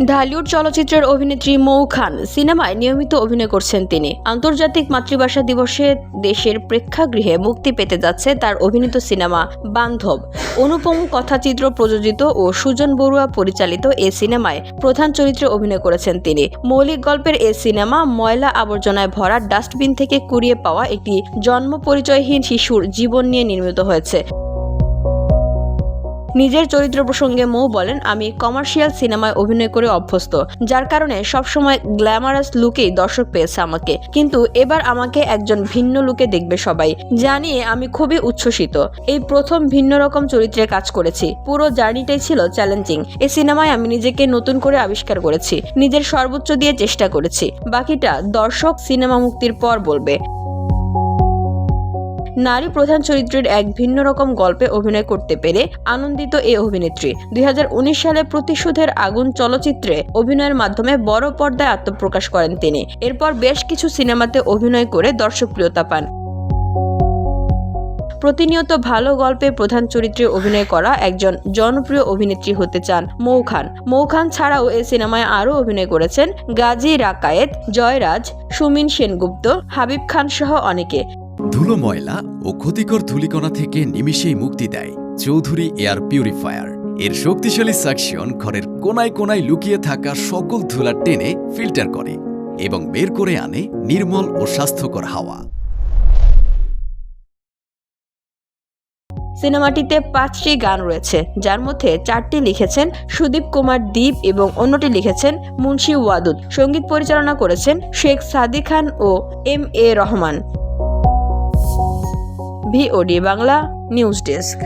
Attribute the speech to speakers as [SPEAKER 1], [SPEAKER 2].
[SPEAKER 1] ঢালিউড চলচ্চিত্রের অভিনেত্রী মৌ খান সিনেমায় নিয়মিত অভিনয় করছেন তিনি। আন্তর্জাতিক মাতৃভাষা দিবসে দেশের প্রেক্ষাগৃহে মুক্তি পেতে যাচ্ছে তার অভিনীত সিনেমা বান্ধব। অনুপম কথাচিত্র প্রযোজিত ও সুজন বড়ুয়া পরিচালিত এ সিনেমায় প্রধান চরিত্রে অভিনয় করেছেন তিনি। মৌলিক গল্পের এ সিনেমা ময়লা আবর্জনায় ভরা ডাস্টবিন থেকে কুড়িয়ে পাওয়া একটি জন্ম পরিচয়হীন শিশুর জীবন নিয়ে নির্মিত হয়েছে। নিজের চরিত্র প্রসঙ্গে মৌ বলেন, আমি কমার্শিয়াল সিনেমায় অভিনয় করে অভ্যস্ত, যার কারণে সবসময় গ্ল্যামারাস লুকেই দর্শক পেয়েছে আমাকে, কিন্তু এবার আমাকে একজন ভিন্ন লুকে দেখবে সবাই। জানিয়ে আমি খুবই উচ্ছ্বসিত। এই প্রথম ভিন্ন রকম চরিত্রে কাজ করেছি। পুরো জার্নিটাই ছিল চ্যালেঞ্জিং। এই সিনেমায় আমি নিজেকে নতুন করে আবিষ্কার করেছি, নিজের সর্বোচ্চ দিয়ে চেষ্টা করেছি। বাকিটা দর্শক সিনেমা মুক্তির পর বলবে। নারী প্রধান চরিত্রের এক ভিন্ন রকম গল্পে অভিনয় করতে পেরে আনন্দিত এই অভিনেত্রী। 2019 সালে প্রতিশোধের আগুন চলচ্চিত্রে অভিনয়ের মাধ্যমে বড় পর্দায় আত্মপ্রকাশ করেন তিনি। এরপর বেশ কিছু সিনেমাতে অভিনয় করে দর্শকপ্রিয়তা পান। প্রতিনিয়ত ভালো গল্পে প্রধান চরিত্রে অভিনয় করা একজন জনপ্রিয় অভিনেত্রী হতে চান মৌ খান। মৌ খান ছাড়াও এই সিনেমায় আরও অভিনয় করেছেন গাজী রাকায়েত, জয়রাজ, সুমিন সেনগুপ্ত, হাবিব খান সহ অনেকে।
[SPEAKER 2] ধুলো, ময়লা ও ক্ষতিকর ধূলিকণা থেকে নিমিষেই মুক্তি দেয় চৌধুরী এয়ার পিউরিফায়ার। এর শক্তিশালী সাকশন ঘরের কোনায় কোনায় লুকিয়ে থাকা সকল ধুলা টেনে ফিল্টার করে এবং বের করে আনে নির্মল ও স্বাস্থ্যকর হাওয়া।
[SPEAKER 1] সিনেমাটিতে 5টি গান রয়েছে, যার মধ্যে 4টি লিখেছেন সুদীপ কুমার দীপ এবং অন্যটি লিখেছেন মুন্সি ওয়াদুদ। সঙ্গীত পরিচালনা করেছেন শেখ সাদি খান ও MA Rahman. VOD Bangla news desk.